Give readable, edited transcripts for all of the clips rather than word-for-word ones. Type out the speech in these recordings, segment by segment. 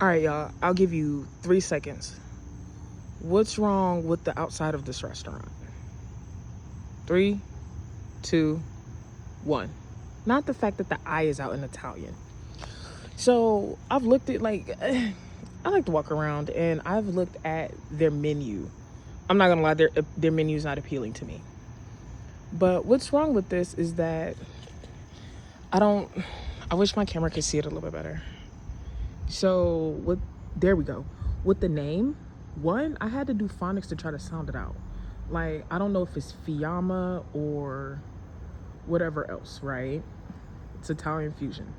All right, y'all. I'll give you 3 seconds. What's wrong with the outside of this restaurant? Three, two, one. Not the fact that the I is out in Italian. So I've looked at I like to walk around and I've looked at their menu. I'm not gonna lie, their menu is not appealing to me. But what's wrong with this is that I don't. I wish my camera could see it a little bit better. So with there we go. With the name, one, I had to do phonics to try to sound it out. Like, I don't know if it's Fiamma or whatever else, right? It's Italian fusion.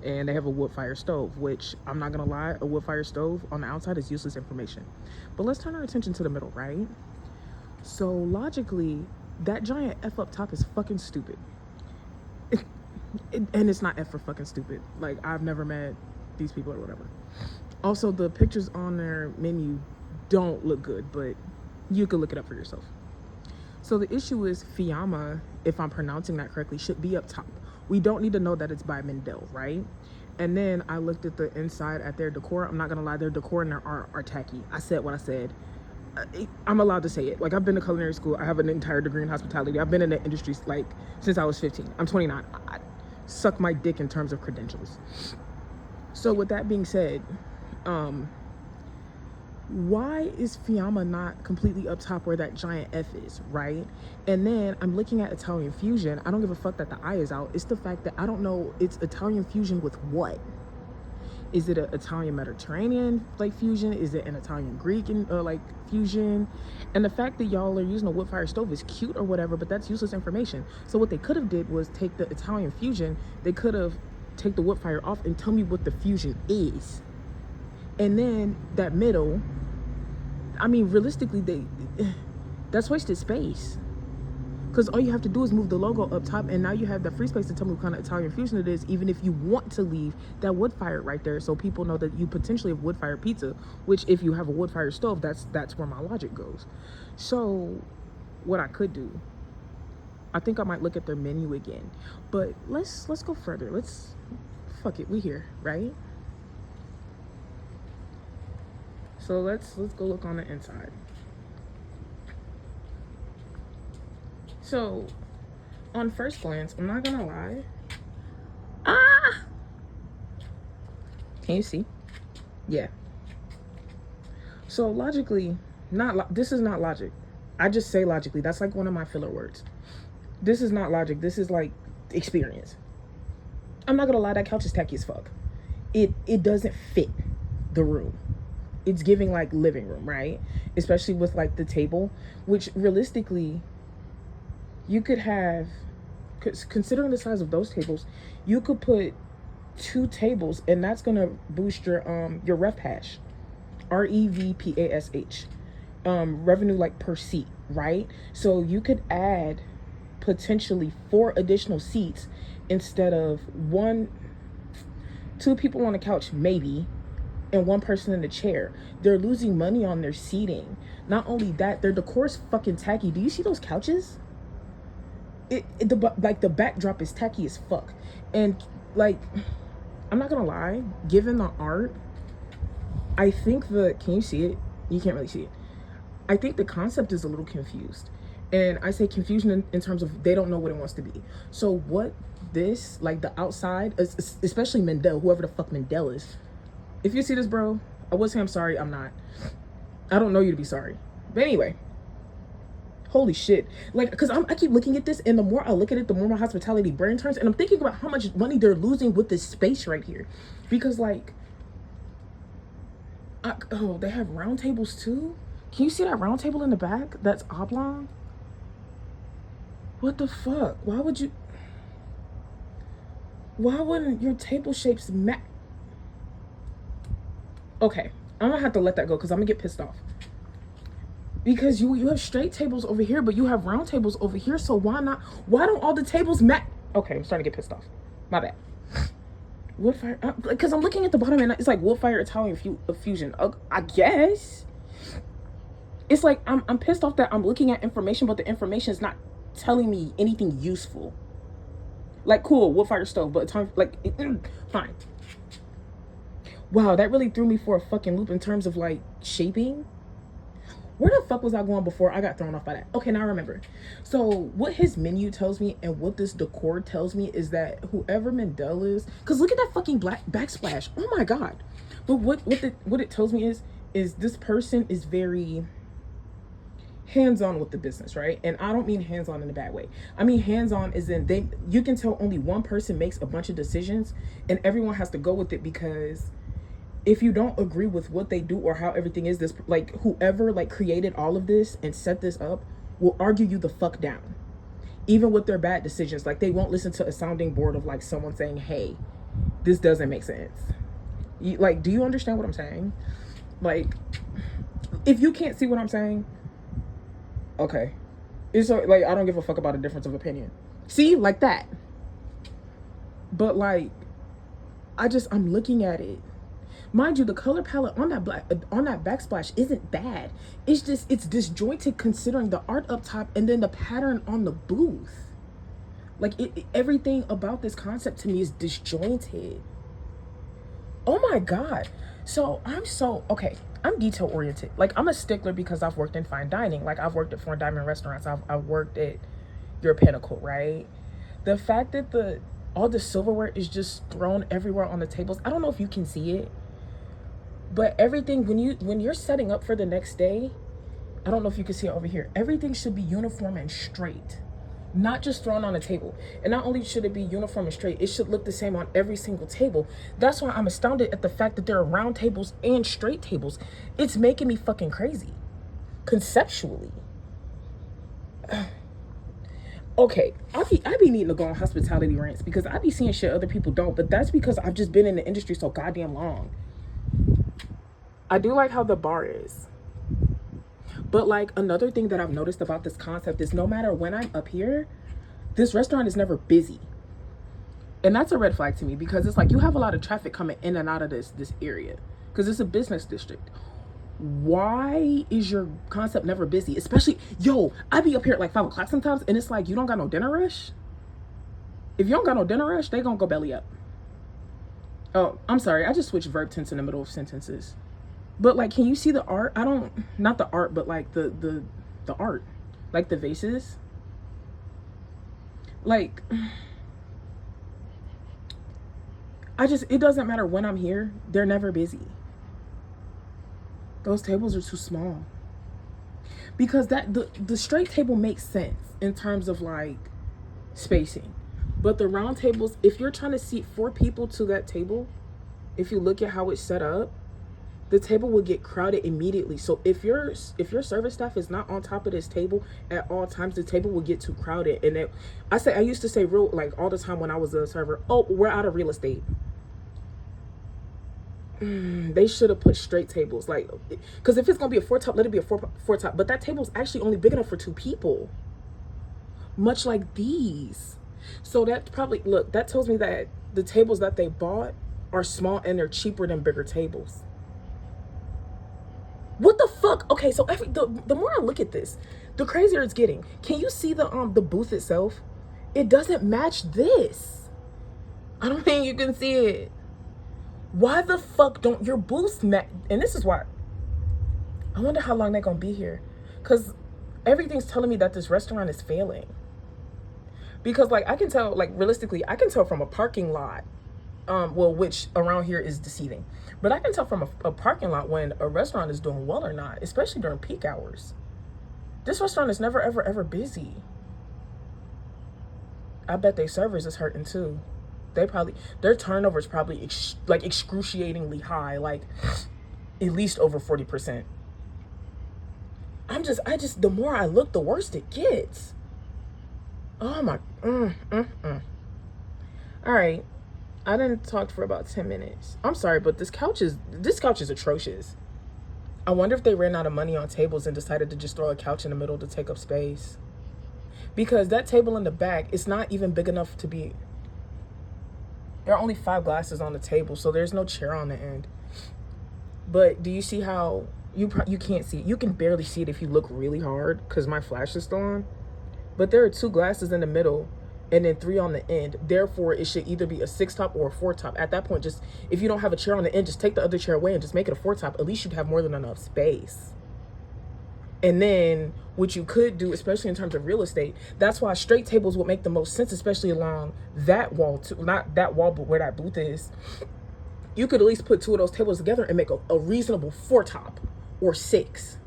And they have a wood fire stove, which I'm not gonna lie, a wood fire stove on the outside is useless information. But let's turn our attention to the middle, right? So logically, that giant F up top is fucking stupid. And it's not F for fucking stupid. Like, I've never met these people or whatever. Also, the pictures on their menu don't look good, but you could look it up for yourself. So the issue is Fiamma, if I'm pronouncing that correctly, should be up top. We don't need to know that it's by Mendel, right? And then I looked at the inside at their decor. I'm not gonna lie, their decor and their art are tacky. I said what I said. I'm allowed to say it. Like, I've been to culinary school. I have an entire degree in hospitality. I've been in the industry like since I was 15. I'm 29. I suck my dick in terms of credentials. So with that being said, why is Fiamma not completely up top where that giant F is, right? And then I'm looking at Italian fusion. I don't give a fuck that the I is out. It's the fact that I don't know, it's Italian fusion with what? Is it an Italian Mediterranean like fusion? Is it an Italian Greek like fusion? And the fact that y'all are using a wood fire stove is cute or whatever, but that's useless information. So what they could have did was take the Italian fusion. They could have take the wood fire off and tell me what the fusion is. And then that middle, I mean, realistically, that's wasted space. Because all you have to do is move the logo up top, and now you have the free space to tell me what kind of Italian fusion it is, even if you want to leave that wood fire right there, so people know that you potentially have wood fire pizza, which if you have a wood fire stove, that's where my logic goes. So what I could do, I think I might look at their menu again. But let's go further. Fuck it, we here, right? So let's go look on the inside. So, on first glance, I'm not gonna lie. Can you see? Yeah. So logically, this is not logic. I just say logically. That's like one of my filler words. This is not logic. This is like experience. I'm not gonna lie, that couch is tacky as fuck. It doesn't fit the room. It's giving like living room, right? Especially with like the table, which realistically, you could have, considering the size of those tables, you could put 2 tables, and that's gonna boost your RevPash, REVPASH, revenue like per seat, right? So you could add potentially 4 additional seats instead of 2 people on the couch maybe, and 1 person in the chair. They're losing money on their seating. Not only that, their decor is fucking tacky. Do you see those couches? The backdrop is tacky as fuck. And like, I'm not gonna lie, given the art, I think can you see it? You can't really see it. I think the concept is a little confused. And I say confusion in terms of they don't know what it wants to be. So what this, like the outside, especially Mendel, whoever the fuck Mendel is. If you see this, bro, I would say I'm sorry, I'm not. I don't know you to be sorry. But anyway, holy shit. Like, because I keep looking at this, and the more I look at it, the more my hospitality brain turns, and I'm thinking about how much money they're losing with this space right here. Because, like, oh, they have round tables too? Can you see that round table in the back? That's oblong? What the fuck? Why wouldn't your table shapes match? Okay, I'm gonna have to let that go because I'm gonna get pissed off. Because you have straight tables over here, but you have round tables over here, so why don't all the tables match? Okay, I'm starting to get pissed off. My bad. Wood fire, because I'm looking at the bottom and it's like wood fire Italian fusion. I guess. It's like, I'm pissed off that I'm looking at information, but the information is not telling me anything useful. Like, cool, wood fire stove, but fine. Wow, that really threw me for a fucking loop in terms of like shaping. Where the fuck was I going before I got thrown off by that? Okay, now I remember. So what his menu tells me and what this decor tells me is that whoever Mendel is, because look at that fucking black backsplash. Oh my god. But what it tells me is this person is very hands-on with the business, right? And I don't mean hands-on in a bad way. I mean hands-on is in you can tell only one person makes a bunch of decisions and everyone has to go with it, because if you don't agree with what they do or how everything is, this like whoever like created all of this and set this up will argue you the fuck down, even with their bad decisions. Like they won't listen to a sounding board of like someone saying, hey, this doesn't make sense. Like, do you understand what I'm saying? Like, if you can't see what I'm saying, okay, it's like I don't give a fuck about a difference of opinion. See, like that. But like, I'm looking at it. Mind you, the color palette on that backsplash isn't bad. It's just, it's disjointed considering the art up top and then the pattern on the booth. Like everything about this concept to me is disjointed. Oh my god. So okay, I'm detail oriented. Like I'm a stickler because I've worked in fine dining. Like I've worked at foreign diamond restaurants. I've worked at your Pinnacle, right? The fact that all the silverware is just thrown everywhere on the tables. I don't know if you can see it, but everything, when you're setting up for the next day, I don't know if you can see it over here, everything should be uniform and straight, not just thrown on a table. And not only should it be uniform and straight, it should look the same on every single table. That's why I'm astounded at the fact that there are round tables and straight tables. It's making me fucking crazy conceptually. Okay, I be needing to go on hospitality rants because I be seeing shit other people don't, but that's because I've just been in the industry so goddamn long. I do like how the bar is. But like another thing that I've noticed about this concept is no matter when I'm up here, this restaurant is never busy. And that's a red flag to me because it's like you have a lot of traffic coming in and out of this area because it's a business district. Why is your concept never busy? Especially, yo, I be up here at like 5 o'clock sometimes and it's like you don't got no dinner rush. If you don't got no dinner rush, they gonna go belly up. Oh, I'm sorry, I just switched verb tense in the middle of sentences. But like, can you see the art? Not the art, but like the art, like the vases. Like, it doesn't matter when I'm here, they're never busy. Those tables are too small. Because the straight table makes sense in terms of like spacing. But the round tables, if you're trying to seat 4 people to that table, if you look at how it's set up, the table will get crowded immediately. So if your service staff is not on top of this table at all times, the table will get too crowded. And I used to say real like all the time when I was a server, oh, we're out of real estate. They should have put straight tables, like, because if it's gonna be a 4 top, let it be a four top. But that table's actually only big enough for 2 people, much like these. So that probably, look, that tells me that the tables that they bought are small and they're cheaper than bigger tables. What the fuck? Okay, so the more I look at this, the crazier it's getting. Can you see the booth itself? It doesn't match this. I don't think you can see it. Why the fuck don't your booths match? And this is why. I wonder how long they're gonna be here. Because everything's telling me that this restaurant is failing. Because like I can tell, like realistically, I can tell from a parking lot, well, which around here is deceiving. But I can tell from a parking lot when a restaurant is doing well or not, especially during peak hours. This restaurant is never, ever, ever busy. I bet their servers is hurting too. Their turnover is probably like excruciatingly high, like at least over 40%. The more I look, the worse it gets. Oh my, All right. I didn't talk for about 10 minutes. I'm sorry, but this couch is atrocious. I wonder if they ran out of money on tables and decided to just throw a couch in the middle to take up space. Because that table in the back, it's not even big enough to be. There are only 5 glasses on the table, so there's no chair on the end. But do you see how you can't see it? You can barely see it if you look really hard because my flash is still on. But there are 2 glasses in the middle, and then 3 on the end. Therefore, it should either be a 6 top or a 4 top. At that point, just if you don't have a chair on the end, just take the other chair away and just make it a 4 top. At least you'd have more than enough space. And then what you could do, especially in terms of real estate, that's why straight tables would make the most sense, especially along that wall too. Not that wall, but where that booth is. You could at least put 2 of those tables together and make a reasonable 4 top or 6.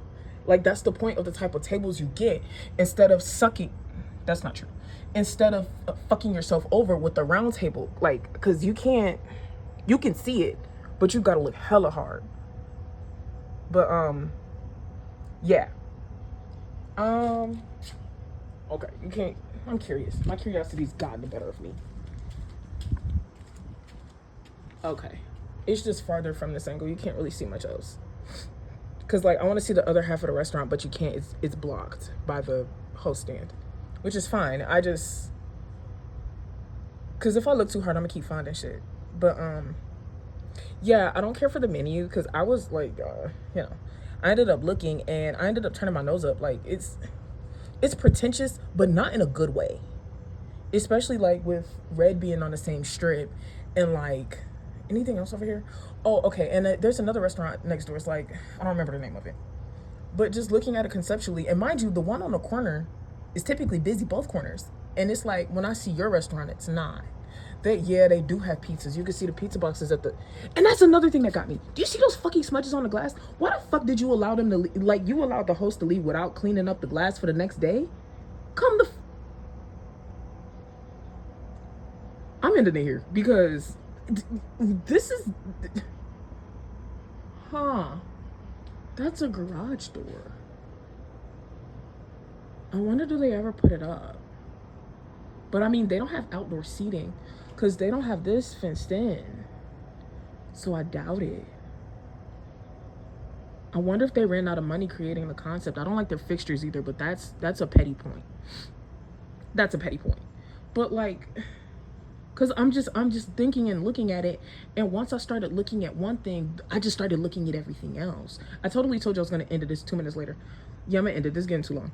Like, that's the point of the type of tables you get, instead of sucking. That's not true. Instead of fucking yourself over with the round table, like, because you can see it, but you gotta look hella hard. But yeah. Okay, you can't. I'm curious. My curiosity's gotten the better of me. Okay, it's just farther from this angle. You can't really see much else. Cause like I want to see the other half of the restaurant, but you can't. It's blocked by the host stand, which is fine. I just, cause if I look too hard, I'm gonna keep finding shit. But yeah, I don't care for the menu, cause I was like, I ended up looking and I ended up turning my nose up. Like it's pretentious, but not in a good way. Especially like with Red being on the same strip, and like anything else over here. Oh, okay. And there's another restaurant next door. It's like, I don't remember the name of it. But just looking at it conceptually, and mind you, the one on the corner is typically busy, both corners. And it's like, when I see your restaurant, it's not. Yeah, they do have pizzas. You can see the pizza boxes at the... And that's another thing that got me. Do you see those fucking smudges on the glass? Why the fuck did you allow them to... Like, you allowed the host to leave without cleaning up the glass for the next day? Come the... I'm ending it here because... This is... Huh. That's a garage door. I wonder, do they ever put it up? But I mean, they don't have outdoor seating because they don't have this fenced in. So I doubt it. I wonder if they ran out of money creating the concept. I don't like their fixtures either, but that's a petty point. That's a petty point. But like... Because I'm just thinking and looking at it. And once I started looking at one thing, I just started looking at everything else. I totally told you I was going to end it. This 2 minutes later. Yeah, I'm going to end it. This is getting too long.